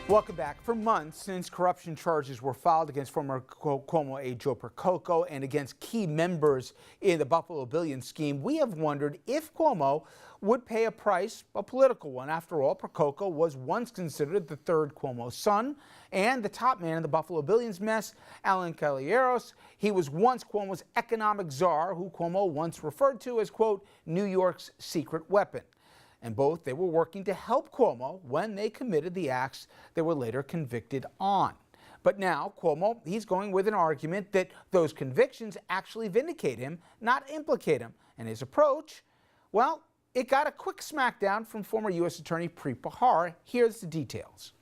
Welcome back. For months, since corruption charges were filed against former Cuomo aide Joe Percoco and against key members in the Buffalo Billion scheme, we have wondered if Cuomo would pay a price, a political one. After all, Percoco was once considered the third Cuomo son and the top man in the Buffalo Billions mess, Alan Caballeros. He was once Cuomo's economic czar, who Cuomo once referred to as, quote, New York's secret weapon. And both, they were working to help Cuomo when they committed the acts they were later convicted on. But now, Cuomo, he's going with an argument that those convictions actually vindicate him, not implicate him. And his approach, well, it got a quick smackdown from former U.S. Attorney Preet Bharara. Here's the details.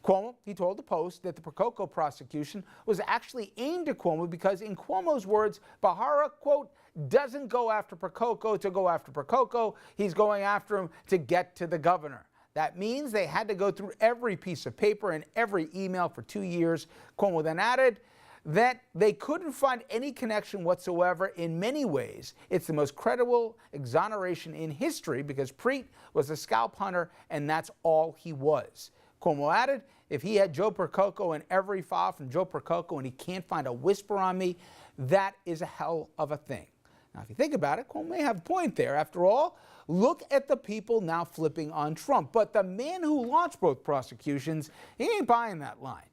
Cuomo, he told the Post that the Percoco prosecution was actually aimed at Cuomo because, in Cuomo's words, Bharara, quote, doesn't go after Percoco to go after Percoco. He's going after him to get to the governor. That means they had to go through every piece of paper and every email for 2 years. Cuomo then added that they couldn't find any connection whatsoever. In many ways, it's the most credible exoneration in history because Preet was a scalp hunter and that's all he was. Cuomo added, if he had Joe Percoco in every file from Joe Percoco and he can't find a whisper on me, that is a hell of a thing. Now, if you think about it, Cuomo may have a point there. After all, look at the people now flipping on Trump. But the man who launched both prosecutions, he ain't buying that line.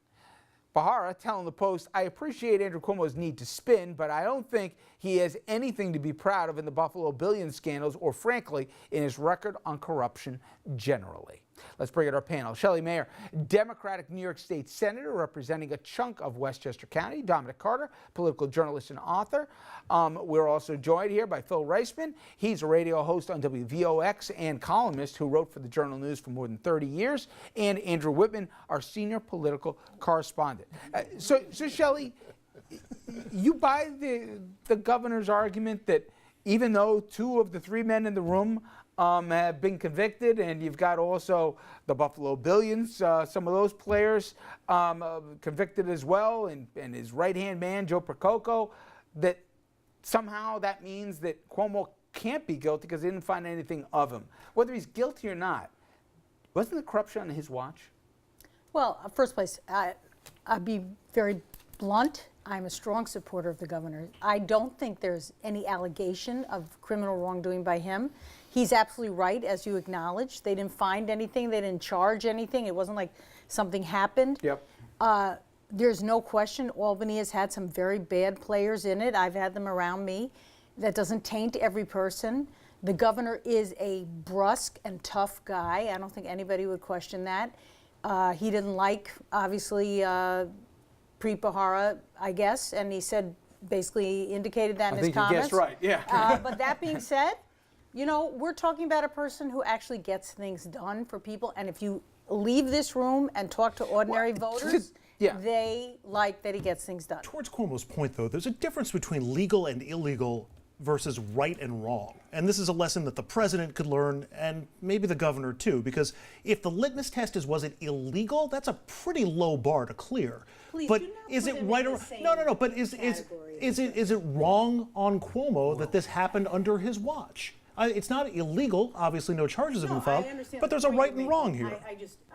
Bharara telling the Post, I appreciate Andrew Cuomo's need to spin, but I don't think he has anything to be proud of in the Buffalo Billion scandals or, frankly, in his record on corruption generally. Let's bring in our panel. Shelley Mayer, Democratic New York State Senator representing a chunk of Westchester County. Dominic Carter, political journalist and author. We're also joined here by Phil Reisman. He's a radio host on WVOX and columnist who wrote for the Journal News for more than 30 years. And Andrew Whitman, our senior political correspondent. So Shelley, you buy the governor's argument that even though 2 of the 3 men in the room have been convicted, and you've got also the Buffalo Billions, some of those players convicted as well, and his right-hand man, Joe Percoco, that somehow that means that Cuomo can't be guilty because they didn't find anything of him. Whether he's guilty or not, wasn't the corruption on his watch? Well, first place, I'd be very blunt. I'm a strong supporter of the governor. I don't think there's any allegation of criminal wrongdoing by him. He's absolutely right, as you acknowledged. They didn't find anything. They didn't charge anything. It wasn't like something happened. Yep. There's no question Albany has had some very bad players in it. I've had them around me. That doesn't taint every person. The governor is a brusque and tough guy. I don't think anybody would question that. He didn't like, obviously, Preet Bharara, I guess, and he said, basically indicated that in his comments. I think you guessed right, yeah. But that being said, you know, we're talking about a person who actually gets things done for people, and if you leave this room and talk to ordinary voters, they like that he gets things done. Towards Cuomo's point, though, there's a difference between legal and illegal versus right and wrong. And this is a lesson that the president could learn, and maybe the governor too, because if the litmus test is, was it illegal, that's a pretty low bar to clear. Please but do not is put it him right in or the same no, but is it wrong on Cuomo that this happened under his watch? It's not illegal. Obviously, no charges have been filed. But there's a right and wrong here.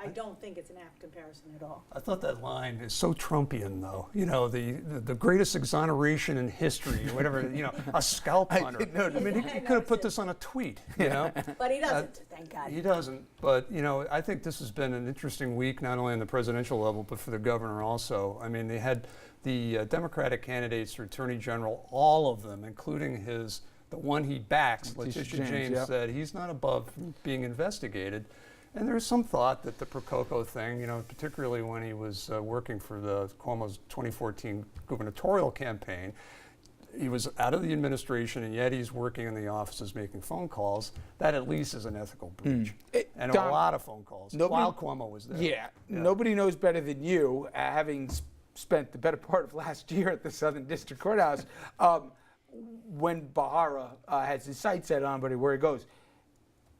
I don't think it's an apt comparison at all. I thought that line is so Trumpian, though. You know, the greatest exoneration in history, or whatever. You know, a scalp hunter. I mean, he could have put this on a tweet. You know, but he doesn't. Thank God. He doesn't. But you know, I think this has been an interesting week, not only on the presidential level, but for the governor also. I mean, they had the Democratic candidates for Attorney General, all of them, including the one he backs, Letitia James, said he's not above being investigated. And there's some thought that the Percoco thing, you know, particularly when he was working for the Cuomo's 2014 gubernatorial campaign, he was out of the administration and yet he's working in the offices making phone calls. That at least is an ethical breach. And a lot of phone calls while Cuomo was there. Yeah, nobody knows better than you, having spent the better part of last year at the Southern District Courthouse. When Bharara has his sights set on where he goes,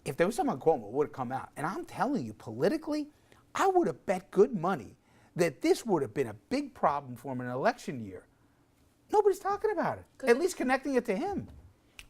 if there was something on Cuomo, it would have come out. And I'm telling you, politically, I would have bet good money that this would have been a big problem for him in an election year. Nobody's talking about it, at least connecting it to him.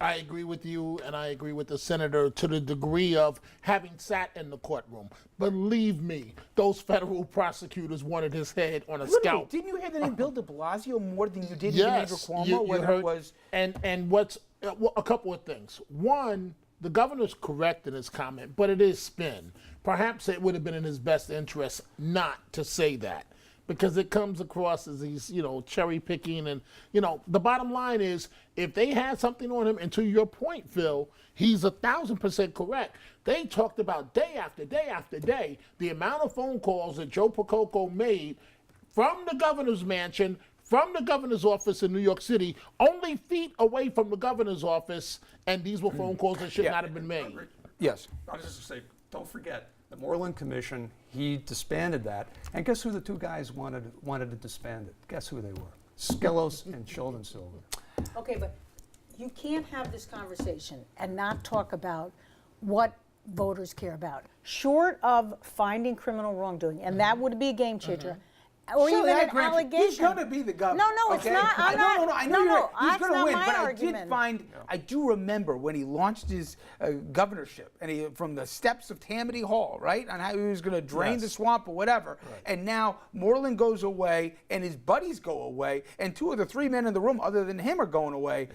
I agree with you, and I agree with the senator to the degree of having sat in the courtroom. Believe me, those federal prosecutors wanted his head on a Literally, scalp. didn't you hear the name Bill de Blasio more than you did Yes, Andrew Cuomo? you whether heard, it was and what's well, a couple of things. One, the governor's correct in his comment, but it is spin. Perhaps it would have been in his best interest not to say that, because it comes across as he's, cherry picking. And, the bottom line is, if they had something on him, and to your point, Phil, he's 1,000% correct. They talked about day after day after day the amount of phone calls that Joe Percoco made from the governor's mansion, from the governor's office in New York City, only feet away from the governor's office, and these were phone calls that should not have been made. yes. I was just going to say, don't forget, the Moreland Commission, he disbanded that. And guess who the two guys wanted to disband it? Guess who they were? Skelos and Sheldon Silver. Okay, but you can't have this conversation and not talk about what voters care about. Short of finding criminal wrongdoing, and that would be a game changer, or Shirley, even I an grant you, allegation. He's going to be the governor. No, it's okay? not. I'm not. No, I know no, you're right. He's that's going to not win. my But argument. I do remember when he launched his governorship, and from the steps of Tammany Hall, right, on how he was going to drain the swamp or whatever. Right. And now Moreland goes away, and his buddies go away, and two of the three men in the room, other than him, are going away.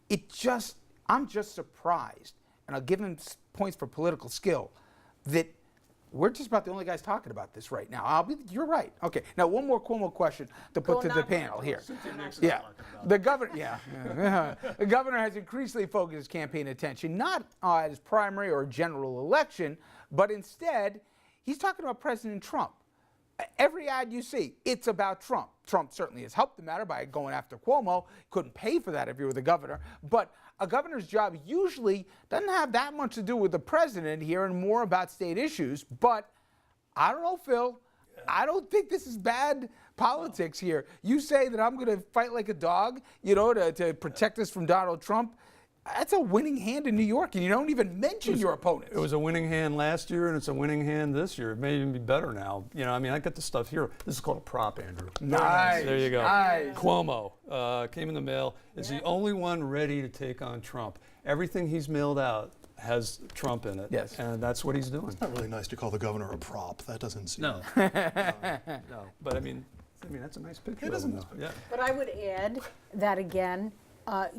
Yeah. I'm just surprised, and I'll give him points for political skill, that we're just about the only guys talking about this right now. You're right. Okay. Now, one more Cuomo question to put to the panel here. Yeah. The governor. The governor has increasingly focused his campaign attention not at his primary or general election, but instead, he's talking about President Trump. Every ad you see, it's about Trump. Trump certainly has helped the matter by going after Cuomo. Couldn't pay for that if you were the governor. But a governor's job usually doesn't have that much to do with the president here and more about state issues. But I don't know, Phil. I don't think this is bad politics here. You say that I'm going to fight like a dog, to protect us from Donald Trump. That's a winning hand in New York, and you don't even mention your opponents. It was a winning hand last year, and it's a winning hand this year. It may even be better now. I got the stuff here. This is called a prop, Andrew. Nice. There you go. Nice. Cuomo came in the mail. Is the only one ready to take on Trump. Everything he's mailed out has Trump in it. Yes. And that's what he's doing. It's not really nice to call the governor a prop. That doesn't seem. No. No. But I mean, that's a nice picture. It is a nice picture. Yeah. But I would add that again,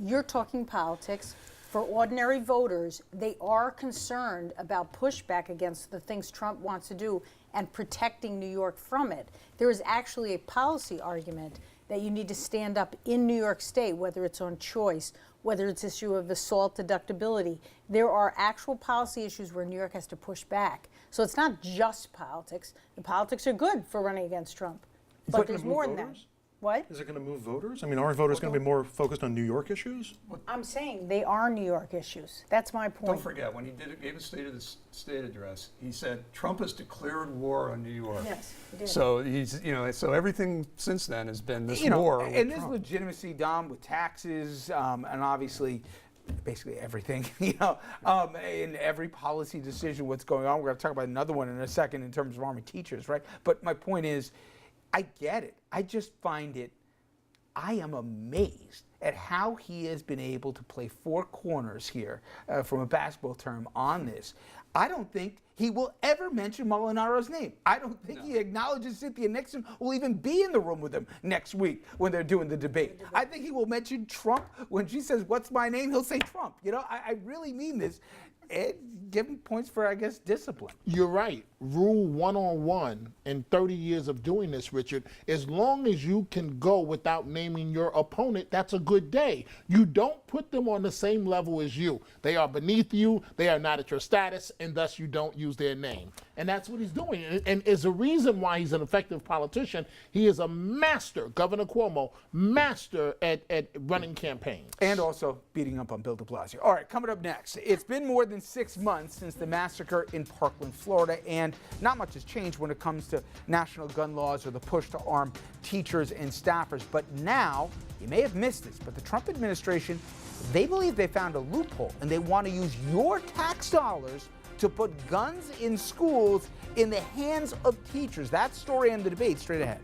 you're talking politics. For ordinary voters, they are concerned about pushback against the things Trump wants to do and protecting New York from it. There is actually a policy argument that you need to stand up in New York State, whether it's on choice, whether it's issue of assault deductibility. There are actual policy issues where New York has to push back. So it's not just politics. The politics are good for running against Trump, but there's more than that. What? Is it going to move voters? I mean, aren't voters going to be more focused on New York issues? I'm saying they are New York issues. That's my point. Don't forget, when he gave a state address, he said Trump has declared war on New York. Yes, he did. So he's, so everything since then has been this war with and this Trump. legitimacy, Dom, with taxes, and obviously basically everything, in every policy decision, what's going on. We're going to talk about another one in a second in terms of Army teachers, right? But my point is, I get it. I just find I am amazed at how he has been able to play four corners here, from a basketball term, on this. I don't think he will ever mention Molinaro's name. I don't think he acknowledges Cynthia Nixon will even be in the room with him next week when they're doing the debate. I think he will mention Trump. When she says, "What's my name?" he'll say Trump. I really mean this. Give him points for, I guess, discipline. You're right. Rule 101 in 30 years of doing this, Richard, as long as you can go without naming your opponent, that's a good day. You don't put them on the same level as you. They are beneath you, they are not at your status, and thus you don't use their name. And that's what he's doing. And is a reason why he's an effective politician. He is a master, Governor Cuomo, master at running campaigns. And also beating up on Bill de Blasio. All right, coming up next. It's been more than 6 months since the massacre in Parkland, Florida, and not much has changed when it comes to national gun laws or the push to arm teachers and staffers. But now, you may have missed this, but the Trump administration, they believe they found a loophole, and they want to use your tax dollars to put guns in schools in the hands of teachers. That story and the debate straight ahead.